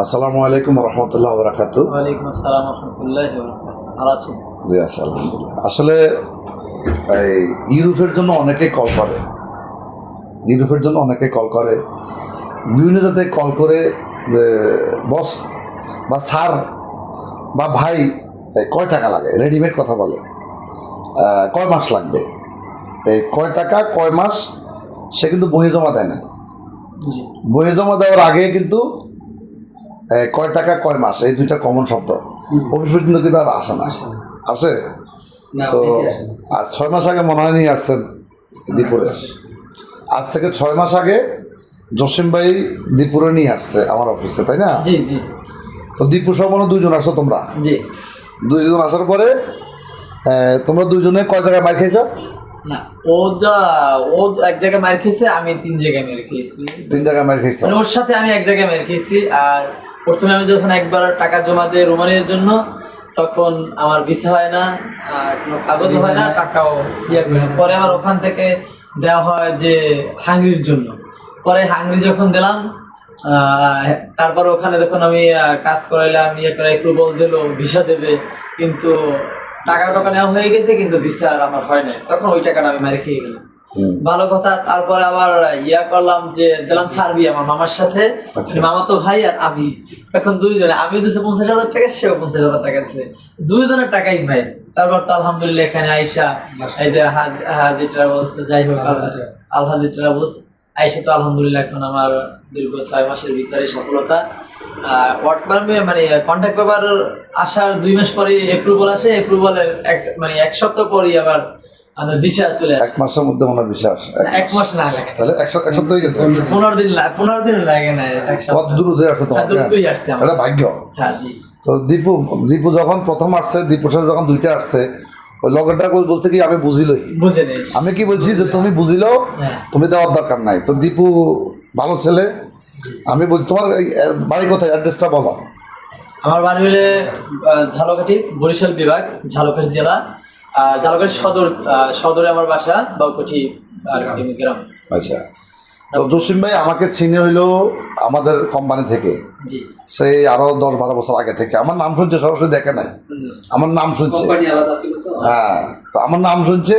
আসসালামু আলাইকুম রহমতুল্লাহ বারাকাতু। ওয়ালাইকুম আসসালাম রহমতুল্লাহ ভালো আছেন? জি আছি আলহামদুলিল্লাহ। আসলে এই ইউরোপের জন্য অনেকেই কল করে, বিভিন্ন জায়গায় কল করে যে বস বা স্যার বা ভাই কয় টাকা লাগে, রেডিমেড কথা বলে, কয় মাস লাগবে, এই কয় টাকা কয় মাস, সে কিন্তু বইয়ে জমা দেয় না। জি বইয়ে জমা দেওয়ার আগে কিন্তু কয় টাকা কয় মাস এই দুইটা কমন শব্দ অফিস পর্যন্ত কিন্তু আর আসে না, আসে তো আজ 6 মাস আগে মনে হয় নিয়ে আসছেন দীপুরে। আজ থেকে 6 মাস আগে জসিম ভাই দীপুরে নিয়ে আসছে আমার অফিসে, তাই না? জি জি তো দীপু সহ মনে হয় 2 জন আসছো তোমরা। জি 2 জন আসার পরে তোমরা 2 জনে কয় জায়গায় মার খেয়েছো? না, ও এক জায়গায় মার খেয়েছে, আমি 3 জায়গায় মার খেয়েছি। 3 জায়গায় মার খেয়েছো? মানে ওর সাথে আমি এক জায়গায় মার খেয়েছি। আর প্রথমে আমি যখন একবার টাকা জমা দিই রোমানিয়ার জন্য, তখন আমার ভিসা হয় না, কোনো কাগজ হয় না, টাকাও ইয়ে করে না। পরে আবার ওখান থেকে দেওয়া হয় যে হাঙ্গেরির জন্য। পরে হাঙ্গেরি যখন দিলাম, তারপর ওখানে যখন আমি কাজ করাইলাম, ইয়ে করে অ্যাপ্রুভাল দিল, ভিসা দেবে, কিন্তু টাকা নেওয়া হয়ে গেছে, কিন্তু ভিসা আর আমার হয় নাই। তখন ওই টাকাটা আমি মেরে খেয়ে গেলাম। ভালো কথা। তারপরে আবার ইয়া করলাম যে গেলাম সার্বিয়া আমার মামার সাথে, মামা তো ভাই আর আমি, এখন 2 জনে, আমি দিচ্ছে 50,000 টাকা, সেও 50,000 টাকা দিচ্ছে, 2 জনের টাকাই ভাই। তারপর তো আলহামদুলিল্লাহ এখানে আইসা এই যে হাজি ট্রাভেলস, যাই হোক আল হাজি ট্রাভেলস আইসা তো আলহামদুলিল্লাহ এখন আমার দীর্ঘ 6 মাসের ভিতরে সফলতা। ওয়ার্ক পারমিট মানে কন্ট্যাক্ট পেপার আসার 2 মাস পরে অ্যাপ্রুভাল আসে, অ্যাপ্রুভালের এক সপ্তাহ পরেই আবার আমাদের ভিসা চলে আসে। 1 মাসের মধ্যে মনে হয় বিশ্বাস 1 মাস না লাগে, তাহলে 1 সপ্তাহ হয়ে গেছে। 15 দিন লাগে না। কত দূর হয়ে আসছে তোমার? দ্রুতই আসছে আমার। এটা ভাগ্য। হ্যাঁ জি। তো দীপু যখন প্রথম আসছে, দীপুর সাথে যখন 2টা আসছে, ওই লগরটা বলছে কি আমি বুঝিলই, বুঝে নেই। আমি কি বলছি যে তুমি বুঝিলো, তুমি দেওয়ার দরকার নাই। তো দীপু ভালো ছেলে, আমি বলছি তোমার বাড়ি কোথায়, অ্যাড্রেসটা বলো। আমার বাড়ি হলে ঝালকাঠি, বরিশাল বিভাগ, ঝালকাঠি জেলা, ঝালকাঠি সদরে আমার বাসা, বাউকাঠি আর গ্রাম। আচ্ছা, তো জসিম ভাই আমাকে চিনে হইলো আমাদের কোম্পানি থেকে, জি সেই আরো 10-12 বছর আগে থেকে। আমার নাম শুনছে, সরাসরি দেখে নাই, আমার নাম শুনছে। হ্যাঁ, তো আমার নাম শুনছে,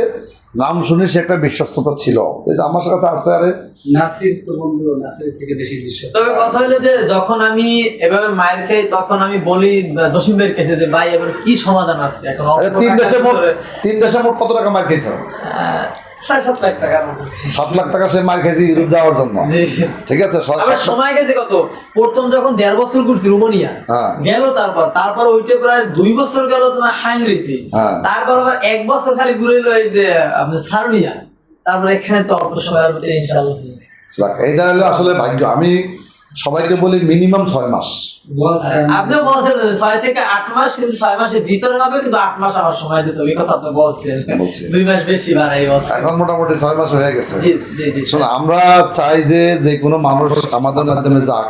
নাম শুনে সে একটা বিশ্বস্ততা ছিল, এই যে আমার কাছে আসছে। আরে নাসির তো বন্ধু, নাসির থেকে বেশি বিশ্বাস। তবে কথা হলো যে যখন আমি এভাবে মায়ের খাই, তখন আমি বলি জসিম ভাইয়ের কাছে যে ভাই এবার কি সমাধান আছে এখন। 3 দেশে মোট কত টাকা মার খেয়েছ? 7 লাখ টাকা। 7 লাখ টাকা সে মার খেয়েছে ইউরোপ যাওয়ার জন্য। ঠিক আছে, আবার সময় গেছে কত, প্রথম যখন 1.5 বছর ঘুরছি রোমানিয়া গেল, তারপর ওইটা প্রায় 2 বছর গেল তোমার হাঙ্গেরিতে, তারপর আবার 1 বছর খালি ঘুরে এলো এই যে আপনার সার্বিয়া, তারপর এখানে তো অল্প সময়ের মধ্যে ইনশাআল্লাহ। এইটা হলো আসলে ভাগ্য। আমি সবাইকে বলি মিনিমাম 6 মাস। আপনিও বলছেন 6 থেকে 8 মাস, কিন্তু 6 মাসের ভিতরে হবে, কিন্তু 8 মাস আমার সময় দিতে হবে, এই কথা আপনি বলছেন। 2 মাস বেশি বাড়াই বলছেন, এখন মোটামুটি 6 মাস হয়ে গেছে। জি জি জি। শোনো, আমরা চাই যে যে কোনো মানুষ আমাদের মাধ্যমে যাক,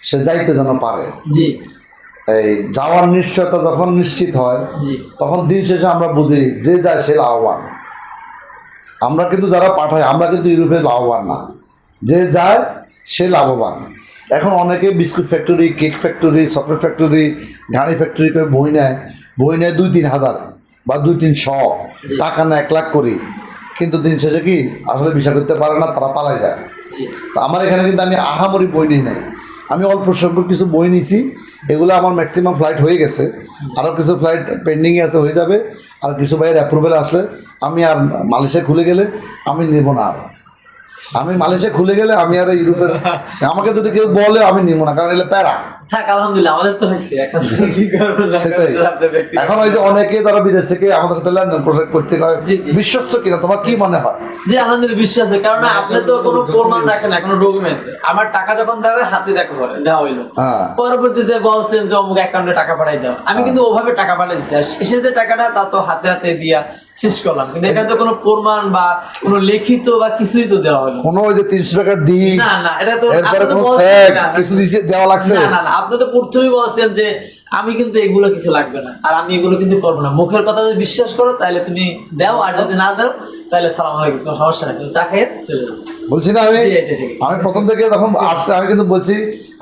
সে যাইতে যেন পারে। জি। এই যাওয়ার নিশ্চয়তা যখন নিশ্চিত হয়, জি, তখন দিন শেষে আমরা বুঝি যে যায় সে লাভবান। আমরা কিন্তু যারা পাঠাই, আমরা কিন্তু ইউরোপে লাভবান না, যে যায় সে লাভবান। এখন অনেকে biscuit factory, cake factory, chocolate factory, গাড়ি ফ্যাক্টরি করে বই নেয় 2-3 হাজার বা 2-300 টাকা নেয় 1 লাখ করি, কিন্তু দিন শেষে কি আসলে ভিসা করতে পারে না, তারা পালাই যায়। তো আমার এখানে কিন্তু আমি আহামরি বই নিই নাই, আমি অল্প সংখ্যক কিছু বই নিয়েছি, এগুলো আমার ম্যাক্সিমাম ফ্লাইট হয়ে গেছে, আরও কিছু ফ্লাইট পেন্ডিংয়ে আছে, হয়ে যাবে। আর কিছু ভাইয়ের অ্যাপ্রুভেল আসলে আমি আর মালয়েশিয়া খুলে গেলে আমি নেব না। আর আমি মালয়েশিয়া খুলে গেলে আমি আর ইউরোপের, আমাকে যদি কেউ বলে আমি নিব না, কারণ এলে প্যারা। থাক আলহামদুলিল্লাহ, আমাদের তো হয়েছে এখন। এখন ওই যে অনেকে তারা বিদেশ থেকে আমাদের সাথে লেনদেন করতে হয়, বিশ্বস্ত কিনা তোমার কি মনে হয়? জি আলহামদুলিল্লাহ বিশ্বাস আছে, কারণ আপনি তো কোনো প্রমাণ রাখেন না, কোনো ডকুমেন্ট। আমার টাকা যখন দেওয়া হয় হাতে দেওয়া হইলো, পরবর্তীতে বলছেন যে অমুক অ্যাকাউন্টে টাকা পাঠাই দাও, আমি কিন্তু ওভাবে টাকা পাঠাই দিচ্ছি, আর শেষের যে টাকাটা তা তো হাতে দিয়া শেষ করলাম, কিন্তু এখানে তো কোনো প্রমাণ বা কোনো লিখিত বা কিছুই তো দেওয়া হলো কোনো। ওই যে 300 টাকা দিই না, এটা তো এরপরে কোনো চেক কিছু দেওয়া লাগছে না। আপনি তো প্রথমেই বলছেন যে আমি কিন্তু এগুলো কিছু লাগবে না, আর আমি এগুলো কিন্তু করবো না। মুখের কথা যদি বিশ্বাস করো তাহলে তুমি দাও, আর যদি না দাও তাহলে সালাম আলাইকুম, তোমার সমস্যা নেই, তুমি চা খেয়ে চলে যাও। বলছি না আমি জি, এটা ঠিক। আমি প্রথম থেকে যখন আসছে আমি কিন্তু বলছি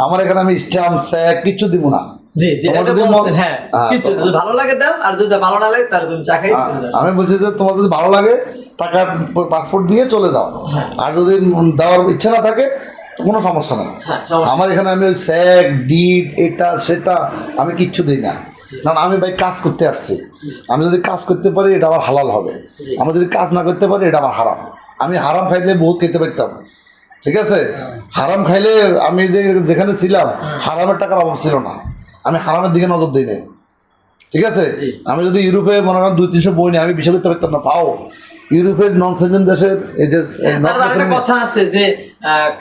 আমার এখানে আমি স্ট্যাম্প স্যাক কিচ্ছু দিব না। জি জি, তোমার এটা যদি বলছেন, হ্যাঁ হ্যাঁ, কিছু যদি ভালো লাগে দাও, আর যদি ভালো না লাগে তাহলে তুমি চা খেয়ে চলে যাও। আমি বলছি যে তোমার যদি ভালো লাগে টাকা পাসপোর্ট দিয়ে চলে যাও, হ্যাঁ। আর যদি দেওয়ার ইচ্ছা না থাকে তো কোনো সমস্যা নেই। হ্যাঁ, সমস্যা আমার এখানে আমি ওই স্যাক ডিট এটা সেটা আমি কিচ্ছু দিই না, কারণ আমি ভাই কাজ করতে আসছি। আমি যদি কাজ করতে পারি এটা আমার হালাল হবে, জি। আমি যদি কাজ না করতে পারি এটা আমার হারাম। আমি হারাম খাইলে বহুত খেতে পারতাম, ঠিক আছে, হারাম খাইলে আমি যেখানে ছিলাম হারামের টাকার অভাব ছিল না, আমি হারামের দিকে নজর দিই নাই, ঠিক আছে। জি। আমি যদি ইউরোপে মনে করেন 200-300 বই নিয়ে আমি বিষয় করতে পারতাম না, পাও ইউরোপের নন সেনজেন দেশের এই যে তারপর একটা কথা আছে যে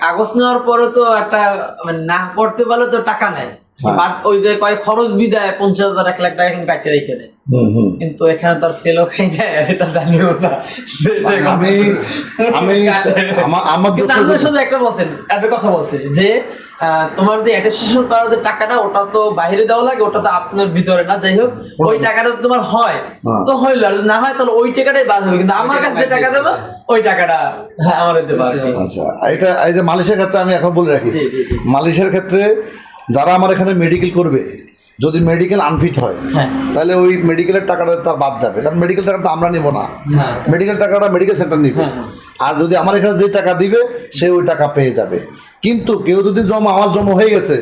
কাগজ নেওয়ার পরে তো একটা মানে না করতে পারলে তো টাকা নেয়, হ্যাঁ। বাট ওই যে কয় খরচ বিদায় 50,000 1 লাখ টাকা এখানে কাটিয়ে রেখে দেয়, কিন্তু এখানে তার ফেলও খাই যায়, এটা জানিও না। আমি আমি আমার কিন্তু দেশে আমি শুধু একটা বলছেন, একটা কথা বলছি যে তোমার যে অ্যাটেস্টেশন করার যে টাকাটা ওটা তো বাইরে দেওয়া লাগে, ওটা তো আপনার ভিতরে না, যাই হোক ওই টাকাটা তো তোমার হয় তো হইলো, আর যদি না হয় তাহলে ওই টাকাটাই বাদ হবে, কিন্তু আমার কাছে যে টাকা দেবো ওই টাকাটা আমার দিতে পারবে। আচ্ছা, এটা এই যে মালয়েশিয়ার ক্ষেত্রে আমি এখন বলে রাখি, জি জি জি। মালয়েশিয়ার ক্ষেত্রে যারা আমার এখানে মেডিকেল করবে, যদি মেডিকেল আনফিট হয় হ্যাঁ। তাহলে ওই মেডিকেলের টাকাটা তার বাদ যাবে, কারণ মেডিকেল টাকাটা আমরা নিব না, না মেডিকেল টাকাটা মেডিকেল সেন্টার নিবে। হ্যাঁ, হ্যাঁ। আর যদি আমার এখানে যে টাকা দিবে সে ওই টাকা পেয়ে যাবে। কিন্তু কেউ যদি আমার জমা হয়ে গেছে,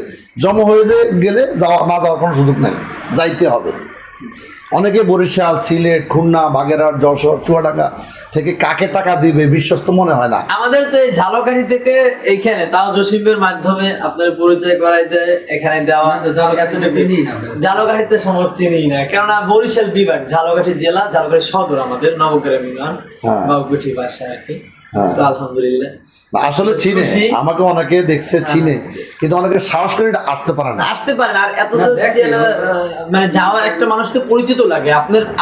জমা হয়ে গেলে যাওয়া না যাওয়ার কোনো সুযোগ নেই, যাইতে হবে। অনেকে বরিশাল, সিলেট, খুলনা, বাগেরহাট, যশোর, চুয়াডাঙ্গা থেকে কাকে টাকা দিবে বিশ্বস্ত মনে হয় না। আমাদের তো এই ঝালকাঠি থেকে এইখানে তাও জসিমের মাধ্যমে আপনার পরিচয় করাই দেয়, এখানে দেওয়া না, তো ঝালকাঠিতে চিনি না আমরা। ঝালকাঠিতে সম্ভব চিনি না, কেননা বরিশাল বিভাগ, ঝালকাঠি জেলা, ঝালকাঠি সদর আমাদের নবগ্রাম ইউনিয়ন, হ্যাঁ। বাবুকুঠি বাসা আর কি। হ্যাঁ। তো আলহামদুলিল্লাহ না, আসলে চিনে, খুশি। আমাকে অনেকে দেখছে চিনে, কিন্তু অনেকে সাহস করে এটা আসতে পারে না। আসতে পারে না, আর এত না, দূর দেখে, যে, মানে যাওয়া একটা মানুষকে পরিচিত লাগে।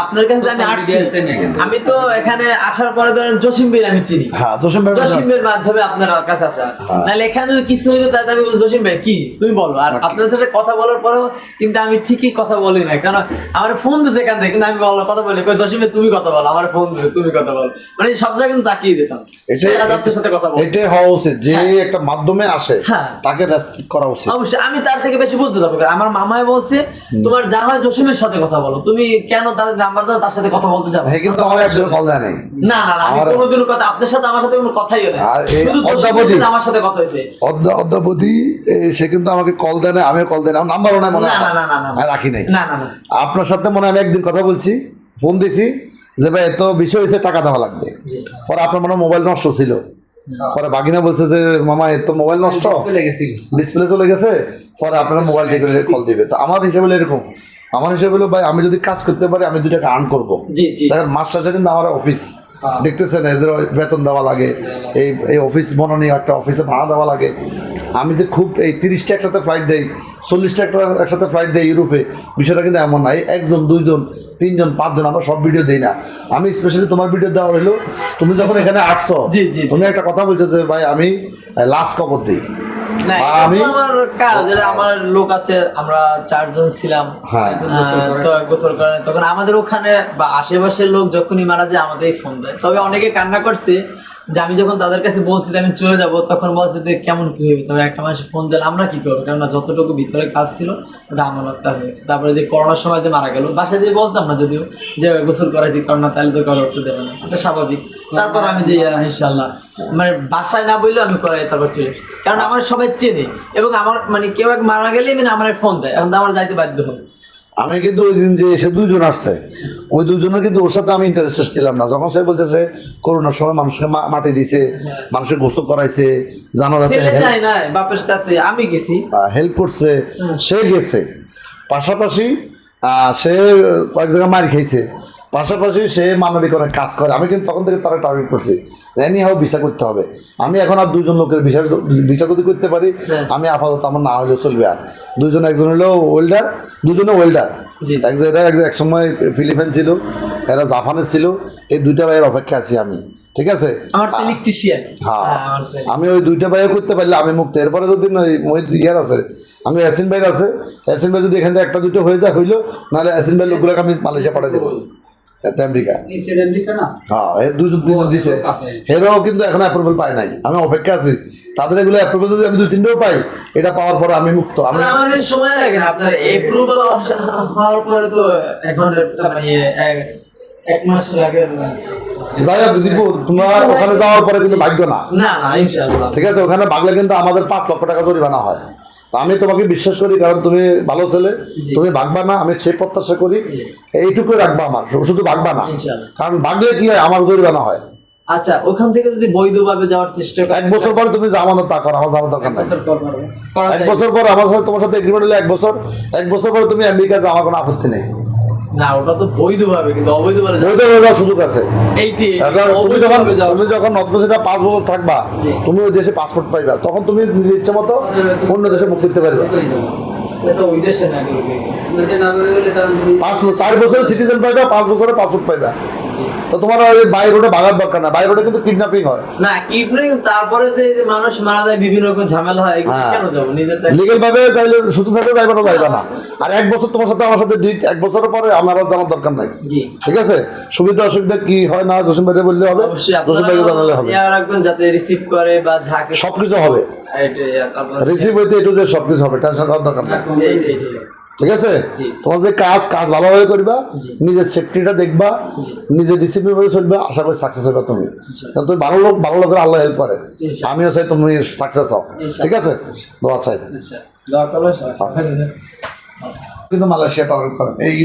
আপনার কাছে যে আমি Social আসছি, media চেনে কিন্তু। আমি তো এখানে আসার পরে ধরেন জসিম ভাই আমি চিনি, হ্যাঁ, জসিম ভাই জসিমের মাধ্যমে আপনার কাছে আসা, হ্যাঁ। নাহলে এখানে যদি কিছু হইতো তাহলে আমি বলছি জসিম ভাই কি তুমি বলো, আর আপনাদের সাথে কথা বলার পরেও কিন্তু আমি ঠিকই কথা বলি না, কারণ আমার ফোন দিচ্ছে এখান থেকে, কিন্তু আমি কথা বলি কই জসিম ভাই তুমি কথা বলো, আমার ফোন দিচ্ছে তুমি কথা বলো, মানে সব জায়গায় কিন্তু তাকিয়ে দিতাম, আপনার সাথে কথা বল। এটাই হওয়া উচিত, যে একটা মাধ্যমে আসে হ্যাঁ। তাকে রেসপেক্ট করা উচিত। অবশ্যই আমি তার থেকে বেশি বুঝতে পারবো, কারণ আমার মামায় বলছে তোমার যা হয় জসিমের সাথে কথা বলো, তুমি কেন তার নাম্বার দাও তার সাথে কথা বলতে যাবো? হ্যাঁ, কিন্তু আমার একজন কল দেয় নাই। না না না, আমি আমার- কোনোদিনও কথা আপনার সাথে আমার সাথে কোনো কথাই হয় না, আর এই শুধু জসিমের অদ্যাবধি- সাথে আমার সাথে কথা হয়েছে। অদ্যাবধি সে কিন্তু আমাকে কল দেয় না, আমিও কল দেয় না, নাম্বারও নাই মনে হয়, না, না, না, না, না। আমি রাখি নাই। না না না, আপনার সাথে মনে হয় আমি একদিন কথা বলছি, ফোন দিছি যে ভাই এত বিষয় হয়েছে, টাকা দেওয়া লাগবে। জি। পরে আপনার মনে হয় মোবাইল নষ্ট ছিল, পরে বাগিনা বলছে যে মামা এত মোবাইল নষ্ট, চলে গেছিল। ডিসপ্লে চলে গেছে, পরে আপনারা মোবাইল ঠিক করে কল দিবে। তো আমার হিসাবে হলো এরকম, আমার হিসাবে হলো ভাই আমি যদি কাজ করতে পারি আমি 2 টাকা আর্ন করবো। জি জি দেখেন মাস শেষে কিন্তু আমার অফিস দেখতেছেন, এদের বেতন দেওয়া লাগে, এই অফিস বনানি একটা অফিসে ভাড়া দেওয়া লাগে। আমি যে খুব এই 30টা একসাথে ফ্লাইট দেই, 40টা একসাথে ফ্লাইট দেই ইউরোপে, বিষয়টা কিন্তু এমন না। এই 1 জন 2 জন 3 জন 5 জন আমরা সব ভিডিও দিই না। আমি স্পেশালি তোমার ভিডিও দেওয়া হলো, তুমি যখন এখানে আসছো জি, জি, জি। তুমি একটা কথা বলছো যে ভাই আমি লাস্ট কবর দিই। না, বা এটা তো আমি- আমার কাজ, এটা আমার লোক আছে, আমরা 4 জন ছিলাম। হ্যাঁ। তো গোসল করে তখন আমাদের ওখানে বা আশেপাশের লোক যখনই মারা যায় আমাদেরই ফোন দেয়। তবে অনেকে কান্না করছে যে আমি যখন তাদের কাছে বলছি যে আমি চলে যাব, তখন বলছে যে কেমন কি হইবে, তবে একটা মানুষ ফোন দিলে আমরা কি করবো, কেননা যতটুকু ভিতরে কাজ ছিল ওটা আমার কাজ হয়েছে। তারপরে যে করোনার সময় যে মারা গেল, বাসায় দিয়ে বলতাম না যদিও যে গোসল করাই দিই, করোনা তাহলে তো করে উঠতে দেবে না, এটা স্বাভাবিক। তারপর আমি যে ইনশাল্লাহ মানে বাসায় না বললেও আমি করাই তারপর চলে এসেছি, কারণ আমার সবাই চেনে এবং আমার মানে কেউ এক মারা গেলে মানে আমার ফোন দেয়, এখন তো আমার যাইতে বাধ্য হবে। আমি কিন্তু ওই দিন যে সে 2 জন আসছে, ওই 2 জনের কিন্তু ওর সাথে আমি ইন্টারেস্টেড ছিলাম না। যখন সে বলছে সে করোনার সময় মানুষকে মাটি দিছে, মানুষের গোসল করাইছে, জানাজাতে ছেলে যায় না বাপের কাছে, আমি গেছি। হেল্প করছে, সে গেছে। পাশাপাশি সে কয়েক জায়গায় মার খাইছে, পাশাপাশি সে মানবিক অনেক কাজ করে। আমি কিন্তু তখন থেকে তারা টার্গেট করছি, এনি হাও ভিসা করতে হবে। আমি এখন আর 2 জন লোকের ভিসা যদি করতে পারি, হ্যাঁ। আমি আপাতত আমার না হলেও চলবে। আর 2 জন, একজন হলো ওয়েল্ডার, 2 জনে ওয়েল্ডার। জি। এক সময় ফিলিপাইন ছিল, এরা জাপানে ছিল, এই 2টা ভাইয়ের অপেক্ষা আছি আমি। ঠিক আছে? আমার তো ইলেকট্রিশিয়ান। হ্যাঁ, আমি ওই দুইটা ভাইও করতে পারলে আমি মুক্ত। এরপরে যদি মহিত ইয়ার আছে, আমি ইয়াসিন ভাইয়ের আছে, ইয়াসিন ভাই যদি এখান থেকে একটা দুটো হয়ে যায় হইলো, নাহলে ইয়াসিন ভাই লোকগুলোকে আমি মালয়েশিয়া পাঠিয়ে দেবো, এতে আমেরিকা। সেটা আমেরিকা না? হ্যাঁ, এর দুজন তিনজন দিছে, এরাও কিন্তু এখন অ্যাপ্রুভাল পায় নাই, আমি অপেক্ষা আছি তাদের। এগুলো অ্যাপ্রুভাল যদি আমি 2-3টাও পাই, এটা পাওয়ার পরে আমি মুক্ত। আমি আমার বেশ সময় লাগে না, আপনার অ্যাপ্রুভাল হওয়ার পরে তো এখন মানে এক মাস লাগে না। যাই হোক দিব, তোমরা ওখানে যাওয়ার পরে কিন্তু ভাগ্য না, না না ইনশাআল্লাহ। ঠিক আছে? ওখানে ভাগলে কিন্তু আমাদের 5 লক্ষ টাকা জরিমানা হয়। আমি তোমাকে বিশ্বাস করি, কারণ তুমি ভালো ছেলে, তুমি ভাগবা না, আমি সেই প্রত্যাশা করি। এইটুকুই রাখবা আমার, শুধু ভাগবা না, ইনশাআল্লাহ। কারণ ভাগলে কি হয়, আমার জরিমানা হয়। আচ্ছা, ওখান থেকে যদি বৈধভাবে যাওয়ার চেষ্টা করি, 1 বছর পরে তুমি জামানত তা করো, আমার জানার দরকার নাই। বছর পর পারবো। 1 বছর পর আমার সাথে, তোমার সাথে এগ্রিমেন্ট হলে 1 বছর, 1 বছর পরে তুমি আমেরিকা যাও, আমার কোনো আপত্তি নেই। না ওটা তো বৈধভাবে, কিন্তু অবৈধভাবে বৈধ হয়ে যাওয়ার সুযোগ আছে। এইটি এটা তুমি যখন অবৈধভাবে যাওয়া। তুমি যখন নর্থ 5 বছর থাকবা, জি। তুমি ওই দেশে পাসপোর্ট পাইবা, তখন তুমি নিজের ইচ্ছা মতো অন্য দেশে মুখ করতে পারবে। এটা ওই দেশে না কিন্তু। যদি না করে গেলে তখন তুমি 4 বছরের সিটিজেন পাইবা, 5 বছরের পাসপোর্ট পাইবা। তো তোমার ওই বাই রোডে ভাগার দরকার না, বাই রোডে কিন্তু কিডন্যাপিং হয়। না কিডন্যাপিং, তারপরে যে মানুষ মারা যায়, বিভিন্ন রকম ঝামেলা হয়, এগুলো হ্যাঁ। কেন যাবো নিজের লিগেল ভাবে চাইলে শুধু থাকলে যাইবা না, যাইবা না। আর 1 বছর তোমার সাথে আমার সাথে 1 বছরের পরে আমার আর জানার দরকার নাই, জি। ঠিক আছে? সুবিধা অসুবিধা কি হয় না জসিম ভাইকে বললে হবে, অবশ্যই জসিম ভাইকে জানালে হবে, আপনারা রাখবেন যাতে রিসিভ করে বা ঝাঁকে সবকিছু হবে। তারপর রিসিভ হইতে একটু যে সবকিছু হবে, টেনশন করার দরকার নাই, জি। ঠিক আছে? জি। তোমার যে কাজ ভালোভাবে করবা, জি। নিজের সেফটিটা দেখবা, নিজের ডিসিপ্লিন ভাবে চলবে, আশা করি সাকসেস হবে তুমি। কারণ তুমি ভালো লোকের আল্লাহ হেল্প করে, ইনশাআল্লাহ। আমিও চাই তুমি সাকসেস হও, ঠিক আছে? দোয়া চাই। আচ্ছা, দোয়া করবেন সবাই। কিন্তু মালয়েশিয়া টার্গেট করেন এই